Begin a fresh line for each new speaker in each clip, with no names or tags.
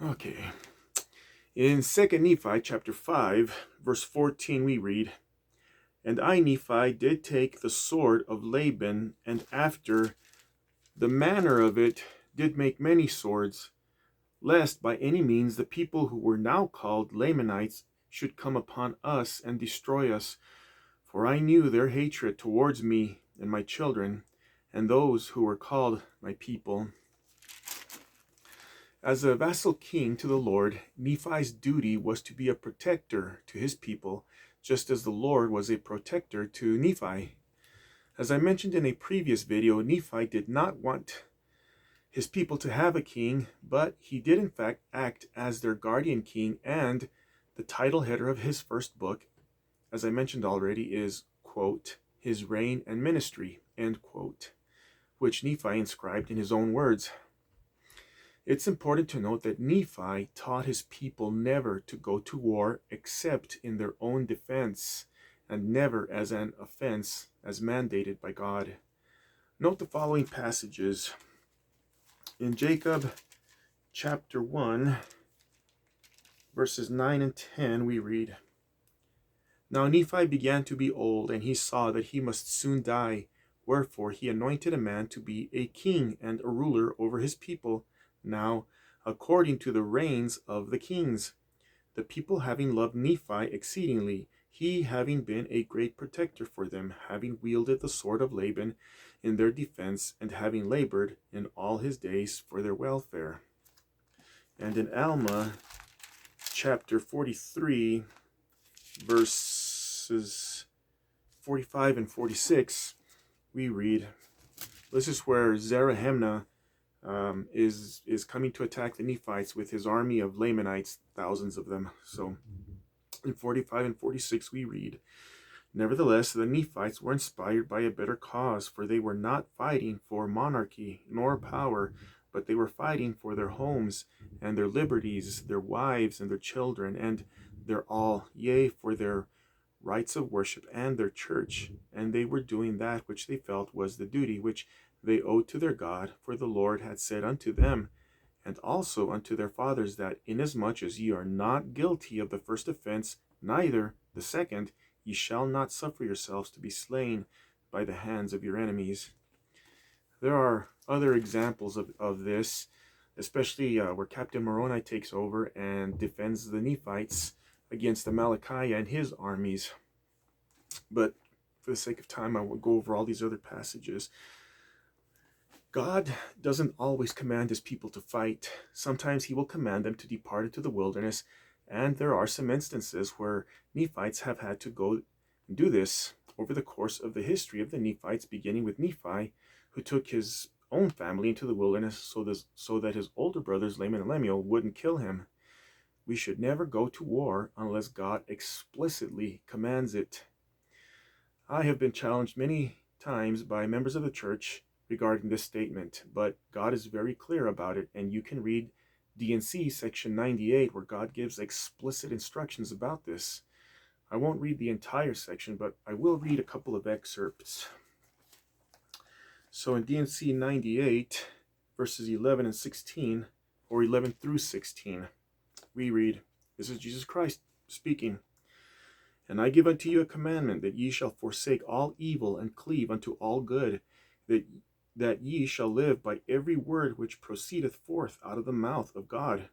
Okay. In 2nd Nephi chapter 5, verse 14, we read, "And I, Nephi, did take the sword of Laban, and after the manner of it did make many swords, lest by any means the people who were now called Lamanites should come upon us and destroy us. For I knew their hatred towards me and my children, and those who were called my people." As a vassal king to the Lord, Nephi's duty was to be a protector to his people, just as the Lord was a protector to Nephi. As I mentioned in a previous video, Nephi did not want his people to have a king, but he did in fact act as their guardian king, and the title header of his first book, as I mentioned already, is, quote, "His reign and ministry," end quote, which Nephi inscribed in his own words. It's important to note that Nephi taught his people never to go to war except in their own defense, and never as an offense as mandated by God. Note the following passages. In Jacob chapter 1, verses 9 and 10, we read, "Now Nephi began to be old, and he saw that he must soon die. Wherefore he anointed a man to be a king and a ruler over his people, now according to the reigns of the kings. The people having loved Nephi exceedingly, he having been a great protector for them, having wielded the sword of Laban in their defense, and having labored in all his days for their welfare." And in Alma chapter 43, verses 45 and 46, we read, this is where Zarahemnah is coming to attack the Nephites with his army of Lamanites, thousands of them. So in 45 and 46 we read, "Nevertheless the Nephites were inspired by a better cause, for they were not fighting for monarchy nor power, but they were fighting for their homes and their liberties, their wives and their children, and their all, yea, for their rites of worship and their church. And they were doing that which they felt was the duty which they owed to their God, for the Lord had said unto them, and also unto their fathers, that inasmuch as ye are not guilty of the first offense, neither the second, ye shall not suffer yourselves to be slain by the hands of your enemies." There are other examples of this, especially where Captain Moroni takes over and defends the Nephites against Amalickiah and his armies. But for the sake of time, I will go over all these other passages. God doesn't always command his people to fight. Sometimes he will command them to depart into the wilderness, and there are some instances where Nephites have had to go and do this over the course of the history of the Nephites, beginning with Nephi, who took his own family into the wilderness so that his older brothers, Laman and Lemuel, wouldn't kill him. We should never go to war unless God explicitly commands it. I have been challenged many times by members of the church regarding this statement, but God is very clear about it, and you can read D&C section 98 where God gives explicit instructions about this. I won't read the entire section, but I will read a couple of excerpts. So in D&C 98, verses 11 and 16, or 11 through 16, we read, this is Jesus Christ speaking, "And I give unto you a commandment, that ye shall forsake all evil and cleave unto all good, that ye shall live by every word which proceedeth forth out of the mouth of God.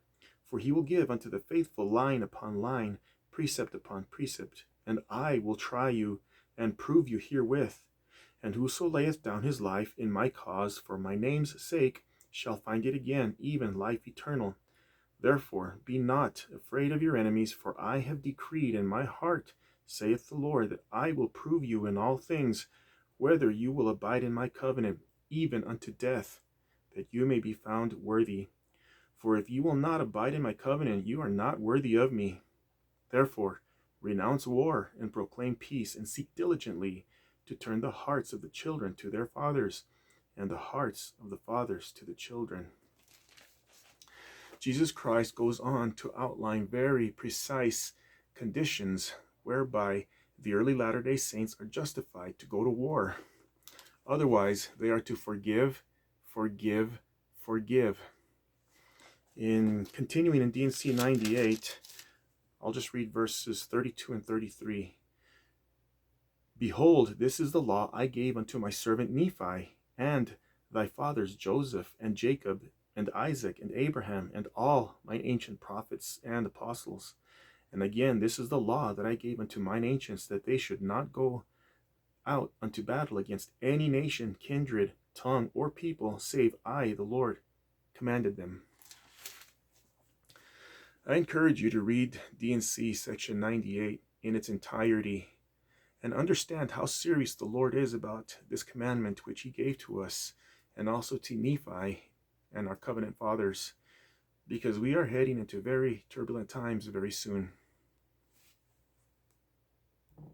For he will give unto the faithful line upon line, precept upon precept. And I will try you, and prove you herewith. And whoso layeth down his life in my cause for my name's sake shall find it again, even life eternal. Therefore be not afraid of your enemies, for I have decreed in my heart, saith the Lord, that I will prove you in all things, whether you will abide in my covenant, even unto death, that you may be found worthy. For if you will not abide in my covenant, you are not worthy of me. Therefore renounce war, and proclaim peace, and seek diligently to turn the hearts of the children to their fathers, and the hearts of the fathers to the children." Jesus Christ goes on to outline very precise conditions whereby the early Latter-day Saints are justified to go to war. Otherwise, they are to forgive, forgive, forgive. In continuing in D&C 98, I'll just read verses 32 and 33. Behold, this is the law I gave unto my servant Nephi, and thy fathers Joseph and Jacob and Isaac and Abraham and all mine ancient prophets and apostles. And again, this is the law that I gave unto mine ancients, that they should not go out unto battle against any nation, kindred, tongue, or people, save I, the Lord, commanded them. I encourage you to read D&C section 98 in its entirety and understand how serious the Lord is about this commandment which he gave to us, and also to Nephi and our covenant fathers, because we are heading into very turbulent times very soon.